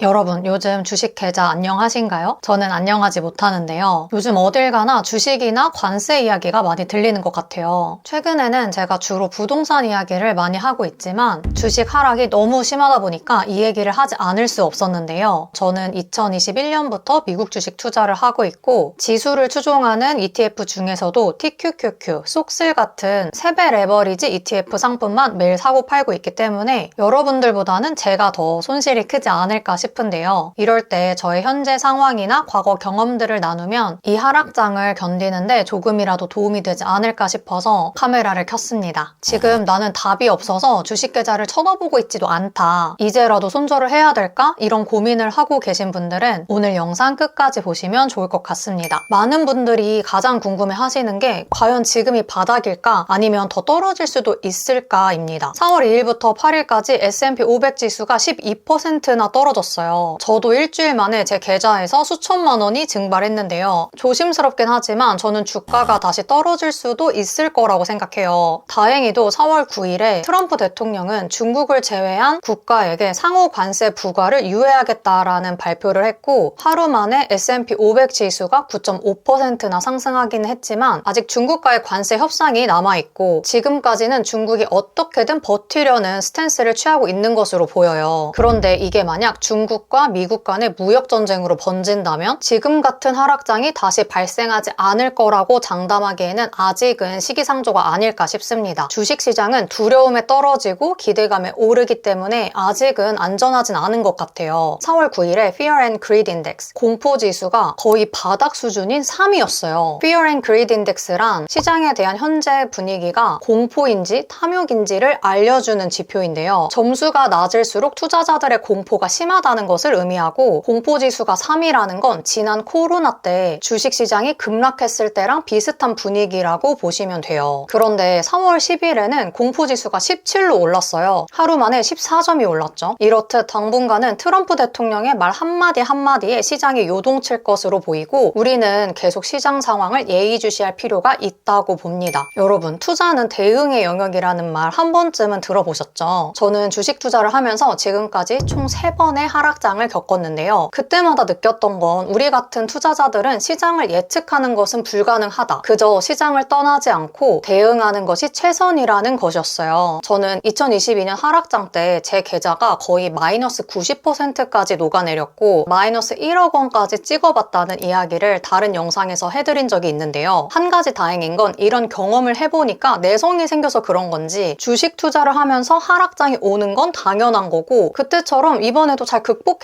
여러분, 요즘 주식 계좌 안녕하신가요? 저는 안녕하지 못하는데요. 요즘 어딜 가나 주식이나 관세 이야기가 많이 들리는 것 같아요. 최근에는 제가 주로 부동산 이야기를 많이 하고 있지만 주식 하락이 너무 심하다 보니까 이 얘기를 하지 않을 수 없었는데요. 저는 2021년부터 미국 주식 투자를 하고 있고 지수를 추종하는 ETF 중에서도 TQQQ, 속슬 같은 3배 레버리지 ETF 상품만 매일 사고 팔고 있기 때문에 여러분들보다는 제가 더 손실이 크지 않을까 싶은데요. 이럴 때 저의 현재 상황이나 과거 경험들을 나누면 이 하락장을 견디는데 조금이라도 도움이 되지 않을까 싶어서 카메라를 켰습니다. 지금 나는 답이 없어서 주식 계좌를 쳐다보고 있지도 않다. 이제라도 손절을 해야 될까? 이런 고민을 하고 계신 분들은 오늘 영상 끝까지 보시면 좋을 것 같습니다. 많은 분들이 가장 궁금해 하시는 게 과연 지금이 바닥일까? 아니면 더 떨어질 수도 있을까?입니다. 4월 2일부터 8일까지 S&P 500 지수가 12%나 떨어졌어요. 저도 일주일 만에 제 계좌에서 수천만 원이 증발했는데요. 조심스럽긴 하지만 저는 주가가 다시 떨어질 수도 있을 거라고 생각해요. 다행히도 4월 9일에 트럼프 대통령은 중국을 제외한 국가에게 상호 관세 부과를 유예하겠다라는 발표를 했고 하루 만에 S&P 500 지수가 9.5%나 상승하긴 했지만 아직 중국과의 관세 협상이 남아있고 지금까지는 중국이 어떻게든 버티려는 스탠스를 취하고 있는 것으로 보여요. 그런데 이게 만약 중국과 미국 간의 무역전쟁으로 번진다면 지금 같은 하락장이 다시 발생하지 않을 거라고 장담하기에는 아직은 시기상조가 아닐까 싶습니다. 주식시장은 두려움에 떨어지고 기대감에 오르기 때문에 아직은 안전하진 않은 것 같아요. 4월 9일에 Fear and Greed Index, 공포지수가 거의 바닥 수준인 3이었어요. Fear and Greed Index란 시장에 대한 현재 분위기가 공포인지 탐욕인지를 알려주는 지표인데요. 점수가 낮을수록 투자자들의 공포가 심하다는 것을 의미하고 공포지수가 3이라는 건 지난 코로나 때 주식시장이 급락했을 때랑 비슷한 분위기라고 보시면 돼요. 그런데 3월 10일에는 공포지수가 17로 올랐어요. 하루 만에 14점이 올랐죠. 이렇듯 당분간은 트럼프 대통령의 말 한마디 한마디에 시장이 요동칠 것으로 보이고 우리는 계속 시장 상황을 예의주시할 필요가 있다고 봅니다. 여러분, 투자는 대응의 영역이라는 말 한 번쯤은 들어보셨죠? 저는 주식 투자를 하면서 지금까지 총 3번의 하락장을 겪었는데요. 그때마다 느꼈던 건 우리 같은 투자자들은 시장을 예측하는 것은 불가능하다. 그저 시장을 떠나지 않고 대응하는 것이 최선이라는 것이었어요. 저는 2022년 하락장 때 제 계좌가 거의 마이너스 90%까지 녹아내렸고 마이너스 1억 원까지 찍어봤다는 이야기를 다른 영상에서 해드린 적이 있는데요. 한 가지 다행인 건 이런 경험을 해보니까 내성이 생겨서 그런 건지 주식 투자를 하면서 하락장이 오는 건 당연한 거고 그때처럼 이번에도 잘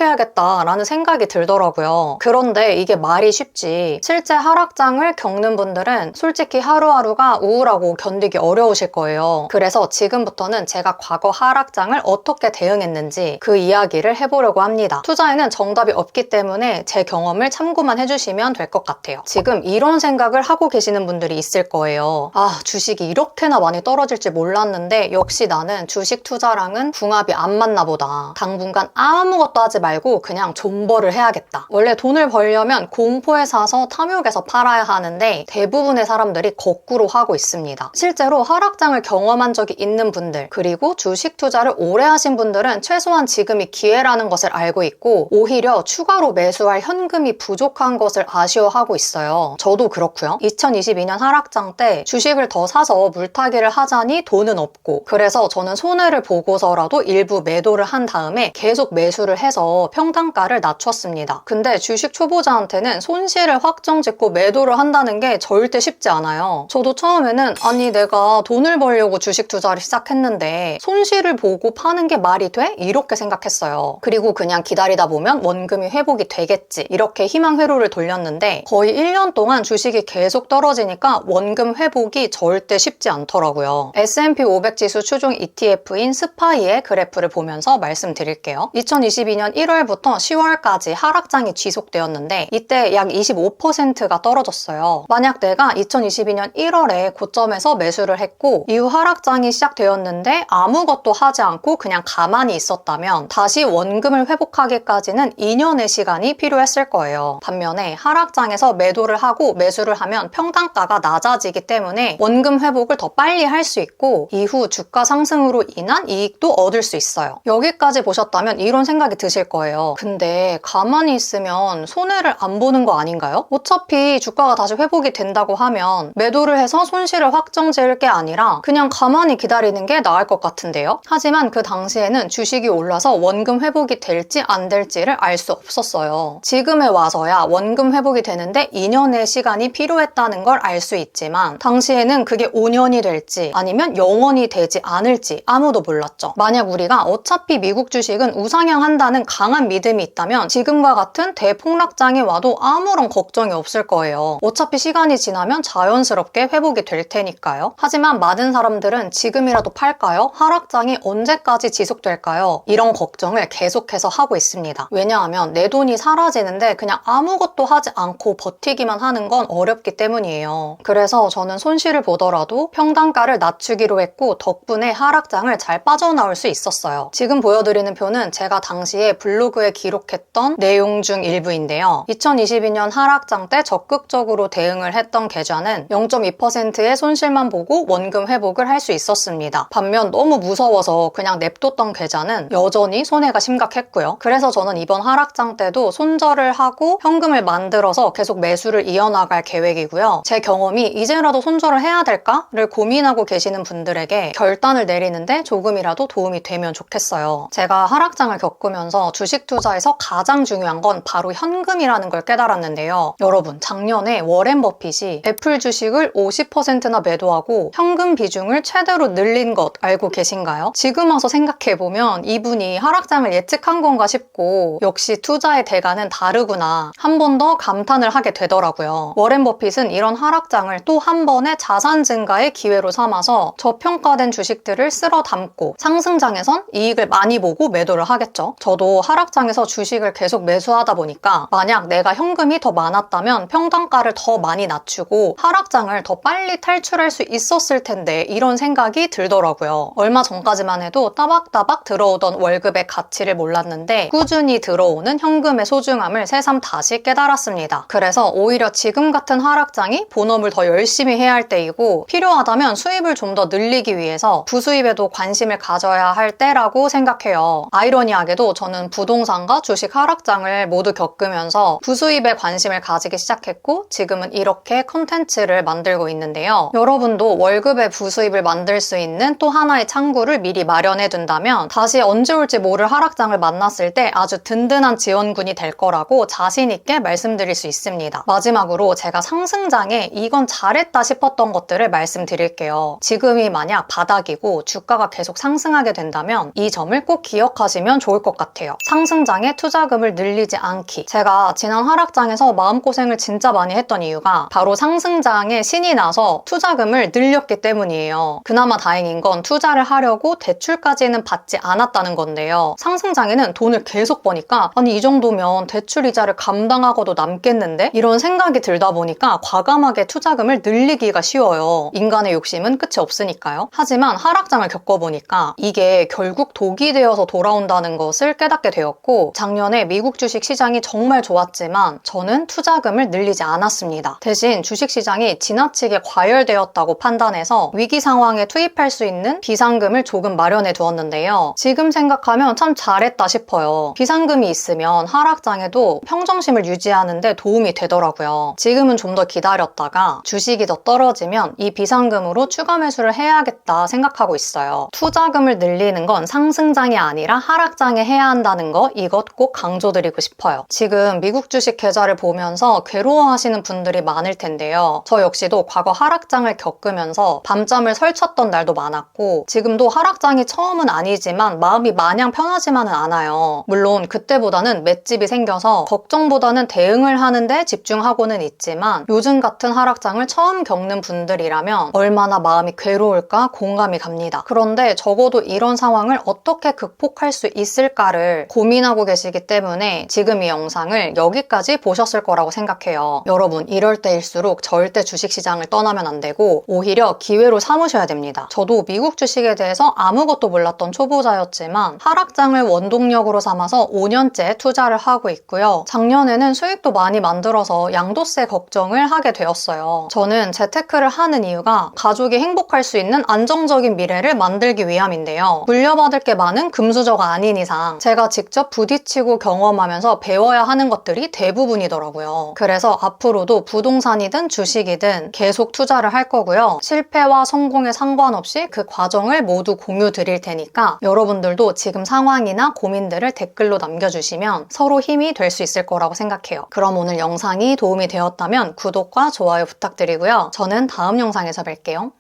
극복해야겠다라는 생각이 들더라고요. 그런데 이게 말이 쉽지 실제 하락장을 겪는 분들은 솔직히 하루하루가 우울하고 견디기 어려우실 거예요. 그래서 지금부터는 제가 과거 하락장을 어떻게 대응했는지 그 이야기를 해보려고 합니다. 투자에는 정답이 없기 때문에 제 경험을 참고만 해주시면 될 것 같아요. 지금 이런 생각을 하고 계시는 분들이 있을 거예요. 아, 주식이 이렇게나 많이 떨어질 줄 몰랐는데 역시 나는 주식 투자랑은 궁합이 안 맞나 보다. 당분간 아무것도 하지 말고 그냥 존버를 해야겠다. 원래 돈을 벌려면 공포에 사서 탐욕에서 팔아야 하는데 대부분의 사람들이 거꾸로 하고 있습니다. 실제로 하락장을 경험한 적이 있는 분들 그리고 주식 투자를 오래 하신 분들은 최소한 지금이 기회라는 것을 알고 있고 오히려 추가로 매수할 현금이 부족한 것을 아쉬워하고 있어요. 저도 그렇고요. 2022년 하락장 때 주식을 더 사서 물타기를 하자니 돈은 없고 그래서 저는 손해를 보고서라도 일부 매도를 한 다음에 계속 매수를 해서 평단가를 낮췄습니다. 근데 주식 초보자한테는 손실을 확정짓고 매도를 한다는 게 절대 쉽지 않아요. 저도 처음에는 아니 내가 돈을 벌려고 주식 투자를 시작했는데 손실을 보고 파는 게 말이 돼? 이렇게 생각했어요. 그리고 그냥 기다리다 보면 원금이 회복이 되겠지 이렇게 희망 회로를 돌렸는데 거의 1년 동안 주식이 계속 떨어지니까 원금 회복이 절대 쉽지 않더라고요. S&P 500 지수 추종 ETF인 스파이의 그래프를 보면서 말씀드릴게요. 2022년 1월부터 10월까지 하락장이 지속되었는데 이때 약 25%가 떨어졌어요. 만약 내가 2022년 1월에 고점에서 매수를 했고 이후 하락장이 시작되었는데 아무것도 하지 않고 그냥 가만히 있었다면 다시 원금을 회복하기까지는 2년의 시간이 필요했을 거예요. 반면에 하락장에서 매도를 하고 매수를 하면 평단가가 낮아지기 때문에 원금 회복을 더 빨리 할 수 있고 이후 주가 상승으로 인한 이익도 얻을 수 있어요. 여기까지 보셨다면 이런 생각이 드실 거예요. 근데 가만히 있으면 손해를 안 보는 거 아닌가요? 어차피 주가가 다시 회복이 된다고 하면 매도를 해서 손실을 확정 지을 게 아니라 그냥 가만히 기다리는 게 나을 것 같은데요. 하지만 그 당시에는 주식이 올라서 원금 회복이 될지 안 될지를 알 수 없었어요. 지금에 와서야 원금 회복이 되는데 2년의 시간이 필요했다는 걸 알 수 있지만 당시에는 그게 5년이 될지 아니면 영원히 되지 않을지 아무도 몰랐죠. 만약 우리가 어차피 미국 주식은 우상향한다는 강한 믿음이 있다면 지금과 같은 대폭락장이 와도 아무런 걱정이 없을 거예요. 어차피 시간이 지나면 자연스럽게 회복이 될 테니까요. 하지만 많은 사람들은 지금이라도 팔까요? 하락장이 언제까지 지속될까요? 이런 걱정을 계속해서 하고 있습니다. 왜냐하면 내 돈이 사라지는데 그냥 아무것도 하지 않고 버티기만 하는 건 어렵기 때문이에요. 그래서 저는 손실을 보더라도 평단가를 낮추기로 했고 덕분에 하락장을 잘 빠져나올 수 있었어요. 지금 보여드리는 표는 제가 당시에 블로그에 기록했던 내용 중 일부인데요. 2022년 하락장 때 적극적으로 대응을 했던 계좌는 0.2%의 손실만 보고 원금 회복을 할 수 있었습니다. 반면 너무 무서워서 그냥 냅뒀던 계좌는 여전히 손해가 심각했고요. 그래서 저는 이번 하락장 때도 손절을 하고 현금을 만들어서 계속 매수를 이어나갈 계획이고요. 제 경험이 이제라도 손절을 해야 될까를 고민하고 계시는 분들에게 결단을 내리는데 조금이라도 도움이 되면 좋겠어요. 제가 하락장을 겪으면서 주식 투자에서 가장 중요한 건 바로 현금이라는 걸 깨달았는데요. 여러분, 작년에 워렌 버핏이 애플 주식을 50%나 매도하고 현금 비중을 최대로 늘린 것 알고 계신가요? 지금 와서 생각해보면 이분이 하락장을 예측한 건가 싶고 역시 투자의 대가는 다르구나 한 번 더 감탄을 하게 되더라고요. 워렌 버핏은 이런 하락장을 또 한 번의 자산 증가의 기회로 삼아서 저평가된 주식들을 쓸어 담고 상승장에선 이익을 많이 보고 매도를 하겠죠. 저도 하락장에서 주식을 계속 매수하다 보니까 만약 내가 현금이 더 많았다면 평단가를 더 많이 낮추고 하락장을 더 빨리 탈출할 수 있었을 텐데 이런 생각이 들더라고요. 얼마 전까지만 해도 따박따박 들어오던 월급의 가치를 몰랐는데 꾸준히 들어오는 현금의 소중함을 새삼 다시 깨달았습니다. 그래서 오히려 지금 같은 하락장이 본업을 더 열심히 해야 할 때이고 필요하다면 수입을 좀 더 늘리기 위해서 부수입에도 관심을 가져야 할 때라고 생각해요. 아이러니하게도 저는 부동산과 주식 하락장을 모두 겪으면서 부수입에 관심을 가지기 시작했고 지금은 이렇게 컨텐츠를 만들고 있는데요. 여러분도 월급의 부수입을 만들 수 있는 또 하나의 창구를 미리 마련해 둔다면 다시 언제 올지 모를 하락장을 만났을 때 아주 든든한 지원군이 될 거라고 자신 있게 말씀드릴 수 있습니다. 마지막으로 제가 상승장에 이건 잘했다 싶었던 것들을 말씀드릴게요. 지금이 만약 바닥이고 주가가 계속 상승하게 된다면 이 점을 꼭 기억하시면 좋을 것 같아요. 상승장에 투자금을 늘리지 않기. 제가 지난 하락장에서 마음고생을 진짜 많이 했던 이유가 바로 상승장에 신이 나서 투자금을 늘렸기 때문이에요. 그나마 다행인 건 투자를 하려고 대출까지는 받지 않았다는 건데요. 상승장에는 돈을 계속 버니까 아니 이 정도면 대출 이자를 감당하고도 남겠는데? 이런 생각이 들다 보니까 과감하게 투자금을 늘리기가 쉬워요. 인간의 욕심은 끝이 없으니까요. 하지만 하락장을 겪어보니까 이게 결국 독이 되어서 돌아온다는 것을 깨닫게 되었고 작년에 미국 주식 시장이 정말 좋았지만 저는 투자금을 늘리지 않았습니다. 대신 주식시장이 지나치게 과열되었다고 판단해서 위기 상황에 투입할 수 있는 비상금을 조금 마련해 두었는데요. 지금 생각하면 참 잘했다 싶어요. 비상금이 있으면 하락장에도 평정심을 유지하는 데 도움이 되더라고요. 지금은 좀 더 기다렸다가 주식이 더 떨어지면 이 비상금으로 추가 매수를 해야겠다 생각하고 있어요. 투자금을 늘리는 건 상승장이 아니라 하락장에 해야 한다는 거 이것 꼭 강조드리고 싶어요. 지금 미국 주식 계좌를 보면서 괴로워하시는 분들이 많을 텐데요. 저 역시도 과거 하락장을 겪으면서 밤잠을 설쳤던 날도 많았고 지금도 하락장이 처음은 아니지만 마음이 마냥 편하지만은 않아요. 물론 그때보다는 맷집이 생겨서 걱정보다는 대응을 하는데 집중하고는 있지만 요즘 같은 하락장을 처음 겪는 분들이라면 얼마나 마음이 괴로울까 공감이 갑니다. 그런데 적어도 이런 상황을 어떻게 극복할 수 있을까를 고민하고 계시기 때문에 지금 이 영상을 여기까지 보셨을 거라고 생각해요. 여러분, 이럴 때일수록 절대 주식시장을 떠나면 안 되고 오히려 기회로 삼으셔야 됩니다. 저도 미국 주식에 대해서 아무것도 몰랐던 초보자였지만 하락장을 원동력으로 삼아서 5년째 투자를 하고 있고요. 작년에는 수익도 많이 만들어서 양도세 걱정을 하게 되었어요. 저는 재테크를 하는 이유가 가족이 행복할 수 있는 안정적인 미래를 만들기 위함인데요. 물려받을 게 많은 금수저가 아닌 이상 제가 직접 부딪히고 경험하면서 배워야 하는 것들이 대부분이더라고요. 그래서 앞으로도 부동산이든 주식이든 계속 투자를 할 거고요. 실패와 성공에 상관없이 그 과정을 모두 공유 드릴 테니까 여러분들도 지금 상황이나 고민들을 댓글로 남겨주시면 서로 힘이 될 수 있을 거라고 생각해요. 그럼 오늘 영상이 도움이 되었다면 구독과 좋아요 부탁드리고요. 저는 다음 영상에서 뵐게요.